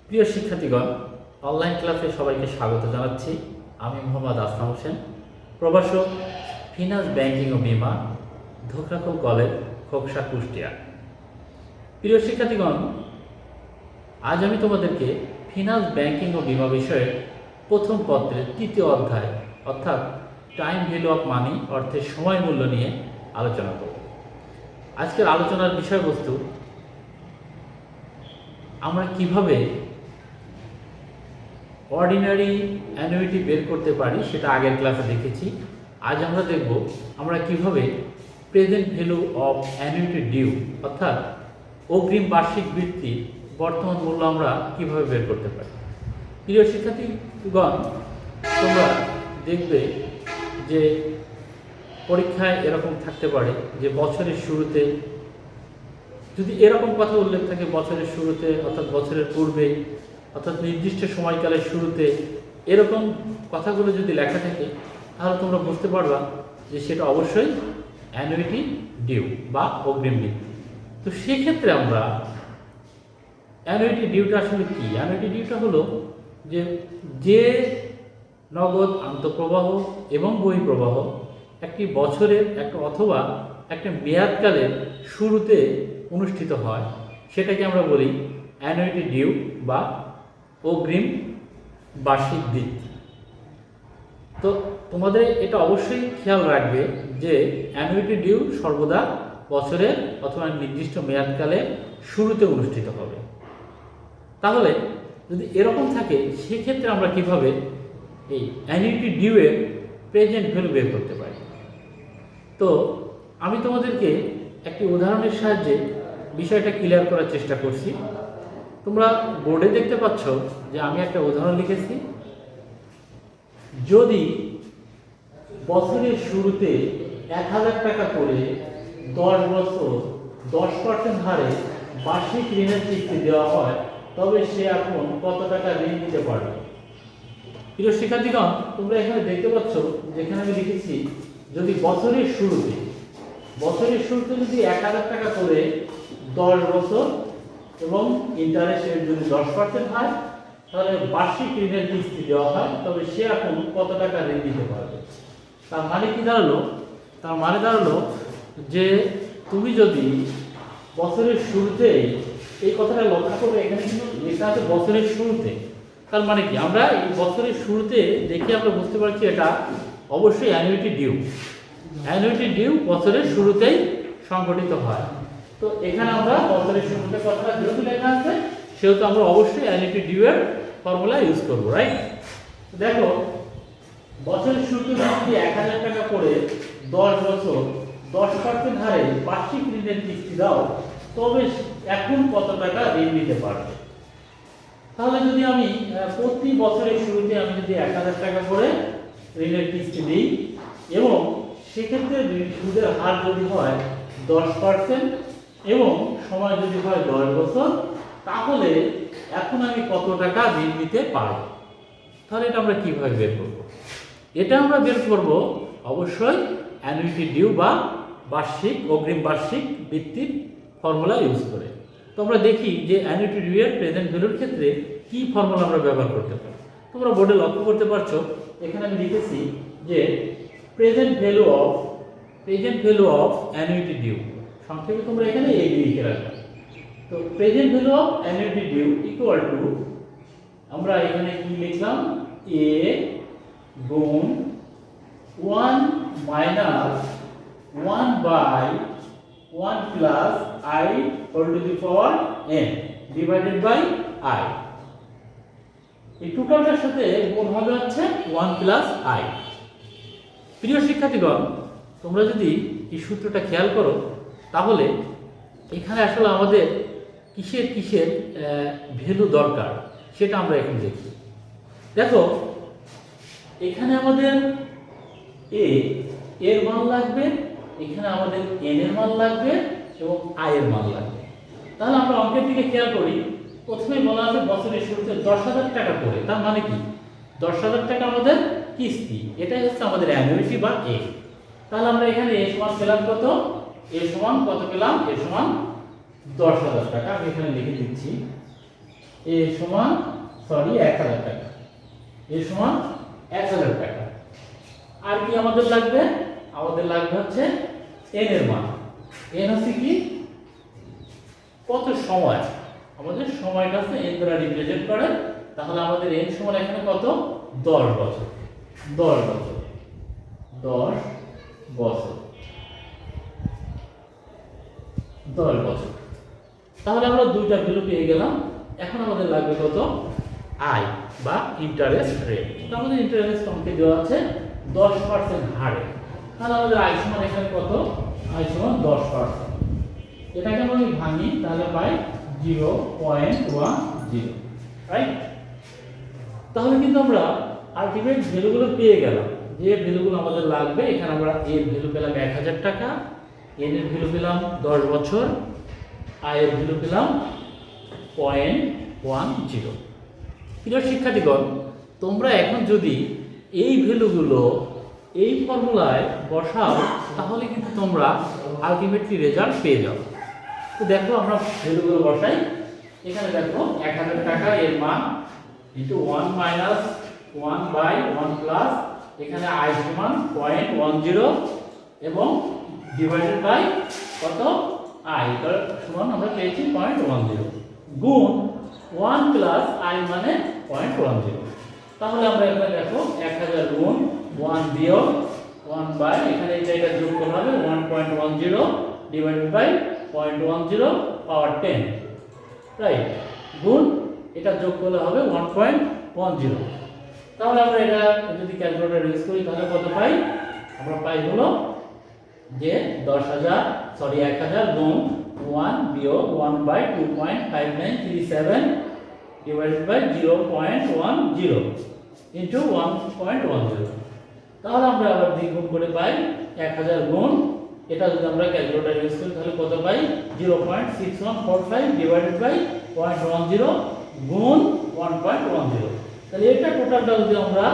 প্রিয় শিক্ষার্থীগণ, অনলাইন ক্লাসে সবাইকে স্বাগত জানাচ্ছি। আমি মোহাম্মদ আসলাম হোসেন, প্রভাষক, ফিনান্স ব্যাংকিং ও বীমা, ধোকরাখোল কলেজ, খোকসা, কুষ্টিয়া। প্রিয় শিক্ষার্থীগণ, আজ আমি তোমাদেরকে ফিনান্স ব্যাংকিং ও বীমা বিষয়ের প্রথম পত্রের তৃতীয় অধ্যায় অর্থাৎ টাইম ভ্যালু অফ মানি অর্থের সময় মূল্য নিয়ে আলোচনা করব। আজকের আলোচনার বিষয়বস্তু আমরা কিভাবে অর্ডিনারি অ্যানুইটি বের করতে পারি সেটা আগের ক্লাসে দেখেছি। আজ আমরা দেখব আমরা কিভাবে present value of annuity due অর্থাৎ অগ্রিম বার্ষিক বৃত্তির বর্তমান মূল্য আমরা কিভাবে বের করতে পারি। প্রিয় শিক্ষার্থীগণ, তোমরা দেখবে যে পরীক্ষায় এরকম থাকতে পারে যে বছরের শুরুতে যদি এরকম কথা উল্লেখ থাকে, বছরের শুরুতে অর্থাৎ বছরের পূর্বে অর্থাৎ নির্দিষ্ট সময়কালের শুরুতে এরকম কথাগুলো যদি লেখা থাকে, তাহলে তোমরা বুঝতে পারবা যে সেটা অবশ্যই অ্যানুইটি ডিউ বা অগ্রিম বৃত্তি। তো সেক্ষেত্রে আমরা অ্যানুইটি ডিউটা আসলে কি? অ্যানুইটি ডিউটা হলো যে নগদ আন্তঃপ্রবাহ এবং বহিঃপ্রবাহ একটি বছরের অথবা একটা মেয়াদকালের শুরুতে অনুষ্ঠিত হয়, সেটাকে আমরা বলি অ্যানুইটি ডিউ বা অগ্রিম বার্ষিক বৃত্তি। তো তোমাদের এটা অবশ্যই খেয়াল রাখবে যে অ্যানুইটি ডিউ সর্বদা বছরের অথবা নির্দিষ্ট মেয়াদকালের শুরুতে অনুষ্ঠিত হবে। তাহলে যদি এরকম থাকে, সেক্ষেত্রে আমরা কিভাবে এই অ্যানুইটি ডিউয়ের প্রেজেন্ট ভ্যালু বের করতে পারি? তো আমি তোমাদেরকে একটি উদাহরণের সাহায্যে বিষয়টা ক্লিয়ার করার চেষ্টা করছি। তোমরা বোর্ডে দেখতে পাচ্ছ যে আমি একটা উদাহরণ লিখেছি। যদি বছরের শুরুতে 1000 টাকা করে 10 বছর 10% হারে বার্ষিক ঋণের কিস্তি দেওয়া হয়, তবে সে এখন কত টাকা ঋণ দিতে পারবে? প্রিয় শিক্ষার্থীগণ, তোমরা এখানে দেখতে পাচ্ছ যেখানে আমি লিখেছি যদি বছরের শুরুতে যদি 1000 টাকা করে 10 বছর এবং ইন্টারেস্ট রেট যদি 10% হয়, তাহলে বার্ষিক ঋণের কিস্তি দেওয়া হয়, তবে সে এখন কত টাকা ঋণ দিতে পারবে? তার মানে কি দাঁড়ালো? তার মানে দাঁড়ালো যে তুমি যদি বছরের শুরুতে, এই কথাটা লক্ষ্য করবে, এখানে কিন্তু লেখা আছে বছরের শুরুতে। তার মানে কি আমরা এই বছরের শুরুতে দেখে আমরা বুঝতে পারছি এটা অবশ্যই অ্যানুইটি ডিউ। অ্যানুইটি ডিউ বছরের শুরুতেই সংগঠিত হয়। তো এখানে আমরা বছরের শুরুতে কথাটা যেহেতু লেখা আছে, সেহেতু আমরা অবশ্যই অ্যানুইটি ডিউ এর ফর্মুলা ইউজ করব, রাইট? দেখো, বছরের শুরুতে যদি 1000 টাকা করে 10 বছর 10% হারে বার্ষিক ঋণের কিস্তি দাও, তবে এখন কত টাকা ঋণ দিতে পারবে? তাহলে যদি আমি প্রতি বছরের শুরুতে আমি যদি 1000 টাকা করে ঋণের কিস্তি দিই এবং সেক্ষেত্রে সুদের হার যদি হয় 10% এবং সময় যদি হয় 10 বছর, তাহলে এখন আমি কত টাকা ঋণ দিতে পারব? তাহলে এটা আমরা কিভাবে বের করব? এটা আমরা বের করব অবশ্যই অ্যানুইটি ডিউ বা অগ্রিম বার্ষিক বৃত্তির ফর্মুলা ইউজ করে। তো আমরা দেখি যে অ্যানুইটি ডিউ এর প্রেজেন্ট ভ্যালুর ক্ষেত্রে কি ফর্মুলা আমরা ব্যবহার করতে পারি। তোমরা বোর্ডে লক্ষ্য করতে পারছো, এখানে আমি লিখেছি যে present value of annuity due, সংক্ষেপে তোমরা এখানে এই লিখে রাখবে। তো present value of annuity due equal to, আমরা এখানে কি লিখলাম, a গুণ 1 minus 1 by 1 plus i whole to the power n divided by i। এই টোটালটার সাথে গুণ হবে হচ্ছে 1 প্লাস i। প্রিয় শিক্ষার্থীগণ, তোমরা যদি এই সূত্রটা খেয়াল করো, তাহলে এখানে আসলে আমাদের কিসের ভ্যালু দরকার সেটা আমরা এখন দেখি। দেখো, এখানে আমাদের এর মান লাগবে, এখানে আমাদের n এর মান লাগবে এবং i এর মান লাগবে। তাহলে আমরা অঙ্কের দিকে খেয়াল করি। প্রথমেই বলা আছে বছরের শুরুতে 10,000 টাকা করে, তার মানে কি 10,000 টাকা আমাদের কিস্তি, এটাই হচ্ছে আমাদের অ্যানুইটি বা এ। তাহলে আমরা এখানে এ সমান পেলাম কত? এ সমান কত পেলাম? এ সমান 10,000 টাকা। আমি এখানে লিখে দিচ্ছি এ সমান 1000 টাকা, এ সমান 1000 টাকা। আর কি আমাদের লাগবে? আমাদের লাগবে হচ্ছে এন এর মান। এন হচ্ছে কি? কত সময়, আমাদের সময়টা হচ্ছে এন দ্বারা রিপ্রেজেন্ট করে। তাহলে আমাদের এন সমান এখানে কত? 10 বছর, 10 বছর, 10 বছর, 10 বছর। তাহলে আমরা দুইটা ভ্যালু পেয়ে গেলাম। এখন আমাদের লাগবে কত? আই বা ইন্টারেস্ট রেট। তো আমাদের ইন্টারেস্ট অঙ্কে দেওয়া আছে 10% হারে। তাহলে আমাদের আই সমান এখানে কত? আই সমান 10%। এটাকে আমি ভাঙি তাহলে পাই 0.10, রাইট? তাহলে কিন্তু আমরা আলটিমেট ভ্যালুগুলো পেয়ে গেলাম। যে ভ্যালুগুলো আমাদের লাগবে, এখানে আমরা এর ভ্যালু পেলাম 1000 টাকা, এন এর ভ্যালু পেলাম 10 বছর, আই এর ভ্যালু পেলাম 0.10। প্রিয় শিক্ষার্থীগণ, তোমরা এখন যদি এই ভ্যালুগুলো এই ফর্মুলায় বসাও তাহলে কিন্তু তোমরা আলটিমেটলি রেজাল্ট পেয়ে যাও। তো দেখো আমরা ভ্যালুগুলো বসাই। এখানে দেখো 1000 টাকা এর মান ইনটু 1 মাইনাস 1 বাই 1 প্লাস এখানে আই সমান 0.10 এবং ডিভাইডেড বাই কত? আই তার সমান আমরা পেয়েছি 0.10 গুণ 1 প্লাস আই মানে 0.10। তাহলে আমরা এখানে দেখো 1000 গুণ 1 বিয়োগ 1 বাই এখানে এটা যোগ করতে হবে 1.10 ডিভাইডেড বাই 0.10 পাওয়ার 10, রাইট? গুণ এটা যোগ করলে হবে 1.10। তাহলে আমরা এটা যদি ক্যালকুলেটর ইউজ করি তাহলে কত পাই? আমরা পাই হলো যে 1000 গুণ 1 বিয়োগ 1 বাই 2.5937 ডিভাইডেড বাই 0.10 ইনটু 1.10। তাহলে আমরা আবার দ্বিগুণ করে পাই 1000 গুণ এটা যদি আমরা ক্যালকুলেটর ইউজ করি তাহলে কত পাই? 0.6145 ডিভাইডেড বাই 0.10 গুণ 1.10। তাহলে এটা টোটালটা যদি আমরা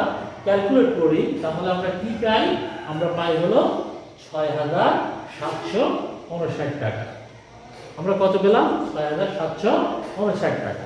ক্যালকুলেট করি তাহলে আমরা কি পাই? আমরা পাই হলো 6759 টাকা। আমরা কত পেলাম? 6759 টাকা।